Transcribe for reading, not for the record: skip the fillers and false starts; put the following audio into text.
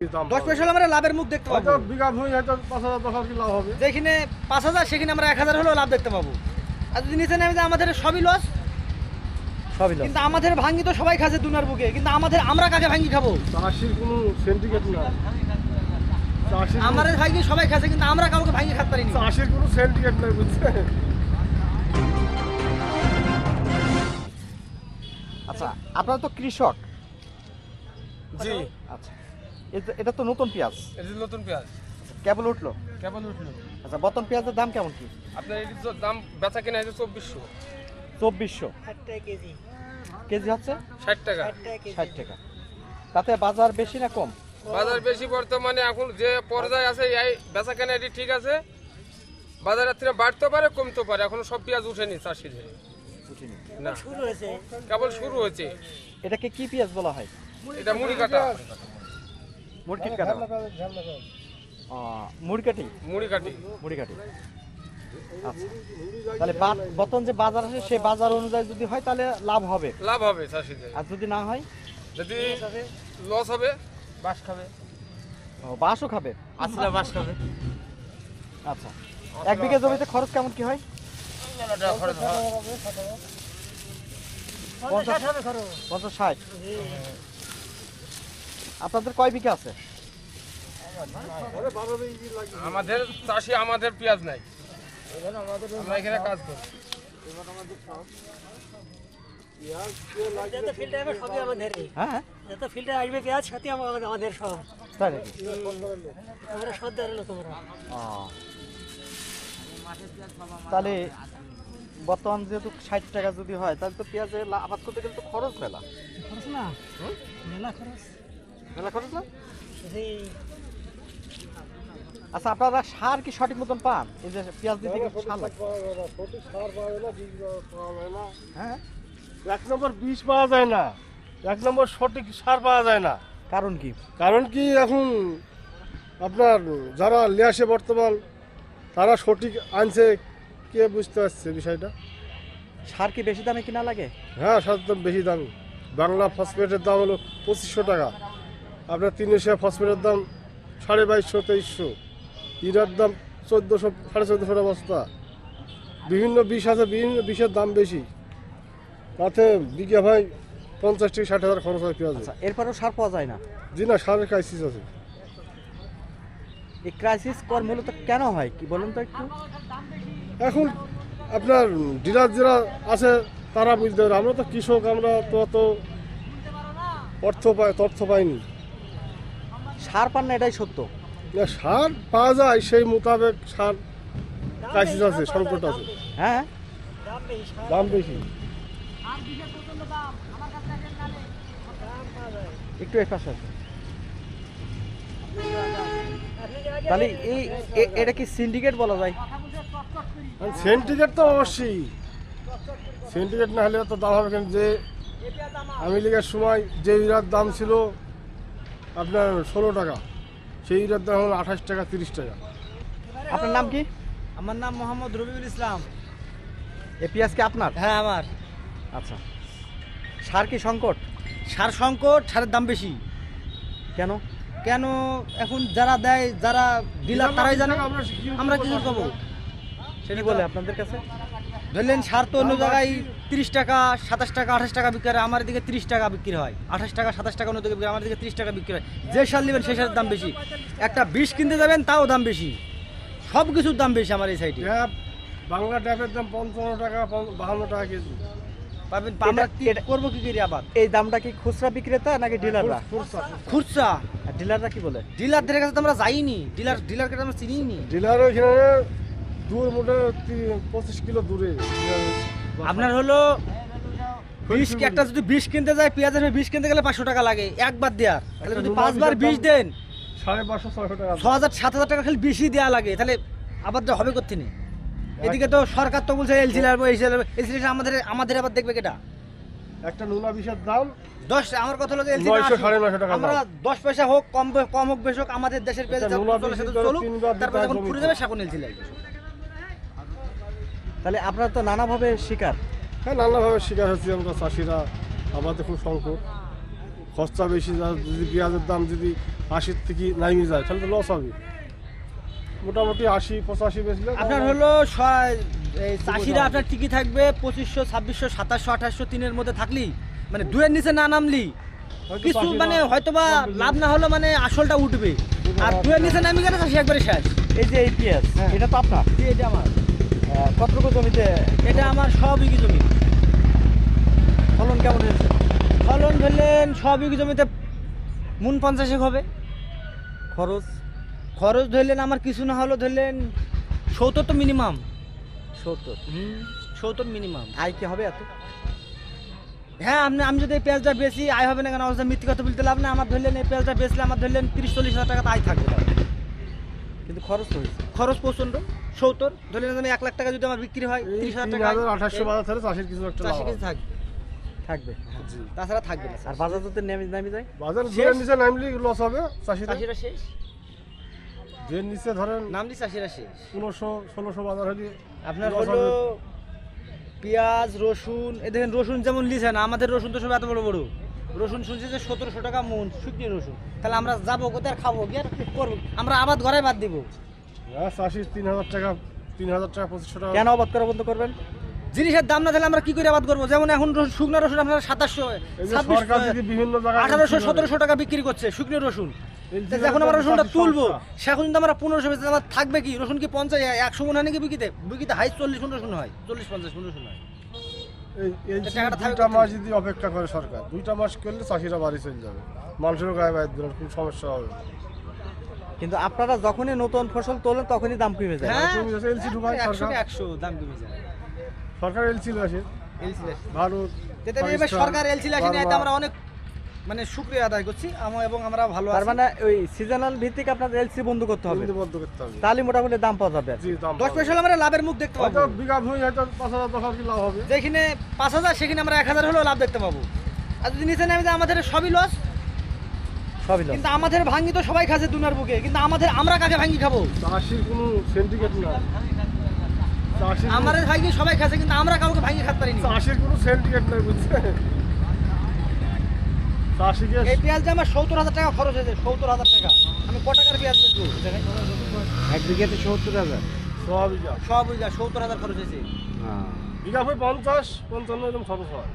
10 পয়সা হলে আমরা লাভের মুখ দেখতে পাবো। বিঘা ভূমি হয়তো 5,000 10,000 কি লাভ হবে। যেখানে 5,000 সেখানে আমরা 1,000 হলেও লাভ দেখতে পাবো। আর যদি নিচে নেমে যায় আমাদের সবই লস। কিন্তু আমাদের ভাঙ্গি তো সবাই খাচ্ছে দুনার বুকে, কিন্তু আমরা কাকে ভাঙ্গি খাবো? চাষির কোনো সিন্ডিকেট না, আমাদের ভাঙ্গি সবাই খাচ্ছে, কিন্তু আমরা কাউকে ভাঙ্গি খাতে পারিনি। চাষির কোনো সিন্ডিকেট নাই, বুঝছেন? আচ্ছা, আপনারা তো কৃষক। জি, আচ্ছা, এটা তো নতুন পেঁয়াজ, এটা নতুন পেঁয়াজ কেবল উঠলো। কেবল উঠলো। আচ্ছা, বর্তমান পেঁয়াজের দাম কেমন কি? আপনার এটির দাম বেচা কেনা হয়েছে 2400। 2400 কেজি হচ্ছে 60 টাকা। 60 টাকা। তাতে বাজার বেশি না কম? বাজার বেশি বর্তমানে এখন যে পর্যায়ে আছে এই বেচা কেনা এটি ঠিক আছে। বাজারের থেকে বাড়তে পারে কমতে পারে, এখন সব পেঁয়াজ উঠেনি চাষিদের না, কেবল শুরু হয়েছে। এটাকে কি পেঁয়াজ বলা হয়? এটা মুড়ি কাটা। মুড়কি কাটা, মুড়কাটি, মুড়ি কাটি। মুড়ি কাটি। আচ্ছা, তাহলে বর্তমান যে বাজার আছে সেই বাজার অনুযায়ী যদি হয় তাহলে লাভ হবে। লাভ হবে চাষিদের। আর যদি না হয়, যদি লস হবে বাস খাবে। বাঁশও খাবে। আসলে বাস খাবে। আচ্ছা, 1 বিঘা জমিতে খরচ কেমন কি হয়? 50-60। আপনাদের কয় বিঘা আছে? আমাদের চাষি, আমাদের পেঁয়াজ নাই, আমরা এখানে কাজ করি। হ্যাঁ, তাই নাকি? তাহলে বর্তমান যেহেতু 60 টাকা যদি হয় তাহলে তো পেঁয়াজের আবাদ করতে গেলে তো খরচ মেলা। মেলা খরচ না? আচ্ছা, আপনারা সার কি সঠিক মতন পান? এই যে পেঁয়াজ দিতে গেলে সার লাগে। সঠিক সার পাওয়া যায় না, বীজ পাওয়া যায় না। হ্যাঁ, 1 নম্বর বীজ পাওয়া যায় না, 1 নম্বর সঠিক সার পাওয়া যায় না। কারণ কি? কারণ কি, এখন আপনার যারা নিয়ে আসে বর্তমান, তারা সঠিক আনছে কে বুঝতে পারছে বিষয়টা? সার কি বেশি দামে কিনা লাগে? হ্যাঁ, সার দাম বেশি দামি। বাংলা ফসফেটের দাম হলো 2500 টাকা, আপনার 300 ফসফেটের দাম 2250-2300, ইরার দাম 1400 1450 টাকা বস্তা। বিভিন্ন বিষ আছে, বিভিন্ন বিষের দাম বেশি, তাতে বিঘা ভাই 50-60 হাজার খরচ হয় পেঁয়াজ। আচ্ছা, এরপরেও সার পাওয়া যায় না? জি না, সারের ক্রাইসিস আছে। এই ক্রাইসিস কর মূলত কেন হয় কি বলুন তো একটু? এখন আপনার ডিলার যারা আছে তারা বুঝতে পারে, আমরা তো কৃষক, আমরা তো অত তথ্য পাইনি। সার পান না, এটাই সত্য। না, সার পাওয়া যায়, সেই মোতাবেক সার ক্রাইসিস আছে, সংকট আছে, হ্যাঁ, দাম বেশি। একটু এই পাশে আছে। তাহলে এটা কি সিন্ডিকেট বলা যায়? সিন্ডিকেট তো অবশ্যই, সিন্ডিকেট না হলে তো দাম হবে কেন? যে আমি লীগের সময় যে ইরার দাম ছিল আপনার 16 টাকা, সেই ইরার দাম হলো 28 টাকা 30 টাকা। আপনার নাম কি? আমার নাম মোহাম্মদ রবিউল ইসলাম। এই পেঁয়াজ কি আপনার? হ্যাঁ, আমার। আচ্ছা, সার কি সংকট? সার সংকট, সারের দাম বেশি। কেন? কেন এখন যারা দেয়, যারা ডিলার তারাই জানে, আমরা কি করবো? সেটা বলে আপনাদের কাছে ধরলেন সার তো অন্য জায়গায় 30 টাকা 27 টাকা 28 টাকা বিক্রি হয়, আমার দিকে 30 টাকা বিক্রি হয়, 28 টাকা 27 টাকা অন্য দিকে বিক্রি হয়, আমার দিকে 30 টাকা বিক্রি হয়। যে সার নেবেন সেই সারের দাম বেশি। একটা বিষ কিনতে যাবেন তাও দাম বেশি, সব কিছুর দাম বেশি আমার এই সাইডে। ট্যাপ, বাংলা ট্যাপের দাম 55 টাকা 52 টাকা কেজি পাবেন। আমরা কি করবো, কি করি আবার? এই দামটা কি খুচরা বিক্রেতা নাকি ডিলাররা? খুচরা। আর ডিলাররা কি বলে? ডিলারদের কাছে তো আমরা যাইনি, ডিলারকে আমরা চিনিই নি। ডিলার ওইখানে দূর মোটে 25 কিলো দূরে। আপনার হলো বিষ, একটা যদি বিষ কিনতে যায়, পেঁয়াজের বিষ কিনতে গেলে 500 টাকা লাগে একবার দেওয়ার। তাহলে যদি 5 বার বিষ দেন 550-600 টাকা, 6,000-7,000 টাকা খালি বেশি দেওয়া লাগে, তাহলে আবার তো হবে করতে নেই। এদিকে তো সরকার তো বলছে এলসি লাগবে, আমাদের আবার দেখবে কেটা? একটা নুনা বিষের দাম 10, আমার কথা হলো যে এলসি 900-950 টাকা। আমরা 10 পয়সা হোক, কম হোক, বেশ হোক, আমাদের দেশের পেঁয়াজ একটা নুনা বিষের চলুক, 3 বার তারপর যখন জমি ফুরে যাবে সেখন এলসি লাগবে। তাহলে আপনারা তো নানাভাবে শিকার। হ্যাঁ, নানাভাবে শিকার হচ্ছি আমরা চাষিরা, আমাদের খুব সংকট। খরচা বেশি যদি পেঁয়াজের দাম যদি 80 থেকে নামে যায় তাহলে তো লস হবে। মোটামুটি 80-85 বেচলে আপনার হলো এই চাষিরা আপনার ঠিকই থাকবে 2500, 2600, 2700, 2800 তিনের মধ্যে থাকলেই মানে দুয়ের নিচে না নামলি হয়তো কিছু চাষিরা মানে হয়তোবা লাভ না হলো মানে আসলটা উঠবে, আর দুয়ের নিচে নামি গেলে চাষি একবারে শেষ। এই যে এই পেঁয়াজ হ্যাঁ। এটা তো আপনার এটা আমার, কতটুকু জমিতে এটা আমার 100 বিঘি জমি। ফলন কেমন হয়েছে? ফলন ধরলেন 100 বিঘি জমিতে মন 50 হবে। খরচ খরচ ধরলেন আমার কিছু না হলো ধরলেন 70 তো মিনিমাম, 70। 70 মিনিমাম। আয় কি হবে এত? হ্যাঁ আমি যদি এই পেঁয়াজটা বেশি আয় হবে না কেন, অবস্থা মিথ্যে কথা বলতে লাভ না। আমার ধরলেন এই পেঁয়াজটা বেচলে আমার ধরলেন 30-40 হাজার টাকা আয় থাকবে তার। কিন্তু খরচ তো হয়েছে। খরচ প্রচণ্ড 70 ধরলেন আমি 1 লাখ টাকা যদি আমার বিক্রি হয় 30,000 টাকা 3,800 বাজার তাহলে চাষির কিছু একটা লাভ চাষি হবে। কিছু থাকবে, থাকবে। জি। তাছাড়া থাকবে না। আর বাজার যদি নেমে যায় বাজার শেষ। জের নিচে নামলে লস হবে চাষিরা। চাষিরা শেষ, জের নিচে ধরেন নামলি চাষিরা শেষ। 1500-1600 বাজার হলে আপনার loss হলো হবে। পেঁয়াজ রসুন, এ দেখেন রসুন যেমন লিছে না, আমাদের রসুন তো সব এত বড় বড় রসুন শুনছি যে 1700 টাকা মন শুকনো রসুন। তাহলে আমরা যাবো কোথায় আর খাবো কি আর করবো? আমরা আবাদ ঘরে বাদ দিব। হ্যাঁ, চাষির 3,000 টাকা 2,500 টাকা। কেন অবাদ করা বন্ধ করবেন? জিনিসের দাম না তাহলে আমরা কি করে আবাদ করবো? যেমন এখন শুকনো রসুন আপনার 2700, এই যে সরকার যদি বিভিন্ন জায়গায় 1800-1700 টাকা বিক্রি করছে শুকনো রসুন। LG তা যখন আমরা রসুনটা চাষির তুলবো সমস্যা। সেখন কিন্তু আমরা 1500 বেচতে আমার থাকবে কি? রসুন কি 50-100 মন হয় নাকি বিকিতে হাই 40 মন রসুন হয়, 40-50 মন রসুন হয়। এই টাকাটা থাকবে 2টা মাস কোথায়? যদি অপেক্ষা করে সরকার, 2টা মাস করলে চাষিরা বাড়ি চলে যাবে, মানুষেরও গায়ে বাইর দিলে খুব সমস্যা হবে। কিন্তু আপনারা যখনই নতুন ফসল তোলেন তখনই দাম কমে যায়। হ্যাঁ, কমে যাচ্ছে, LC ঢুকায় 100 সরকার। 100 দাম কমে যায়। সরকার এলসি আসে, এলসি ভারত যেটা এবার পাকিস্তান, সরকার এলসি লাখি নেয়, বার্মা। আমরা অনেক মানে শুকরিয়া আদায় করছি এবং আমরা ভালো তার আছি। মানে ওই সিজনাল ভিত্তিক আপনাদের এলসি বন্ধ করতে হবে, বন্ধ বন্ধ করতে হবে। তাহলে মোটামুটি দাম পাওয়া যাবে আর কি। জি, দাম 10 পয়সা হলে আমরা লাভের মুখ দেখতে হয়তো পাবো। বিঘা ভূমি হয়তো 5,000 টাকা কি লাভ হবে। যেখানে 5000 সেখানে আমরা 1000 হলেও লাভ দেখতে পাবো। আর যদি নিচে নেমে যায় আমাদের সবই লস। সবই লস। কিন্তু আমাদের ভাঙ্গি তো সবাই খাচ্ছে দুনিয়ার বুকে, কিন্তু আমরা কাকে ভাঙ্গি খাবো? চাষির কোনো সিন্ডিকেট না, চাষির আমাদের ভাঙ্গি সবাই খাচ্ছে কিন্তু আমরা কাউকে ভাঙ্গি খাতে পারিনি। চাষির কোনো সিন্ডিকেট নাই, বুঝছেন? চাষিকে এই পেঁয়াজটা আমার 70,000 টাকা খরচ হয়েছে, 70,000 টাকা। আমি ক টাকার পেঁয়াজ বেচবো? এক বিঘাতে 70,000। সব বিঘা, সব বুঝা 70,000 খরচ হয়েছে। বিঘা ভূমি 50-55 এরকম খরচ হয়।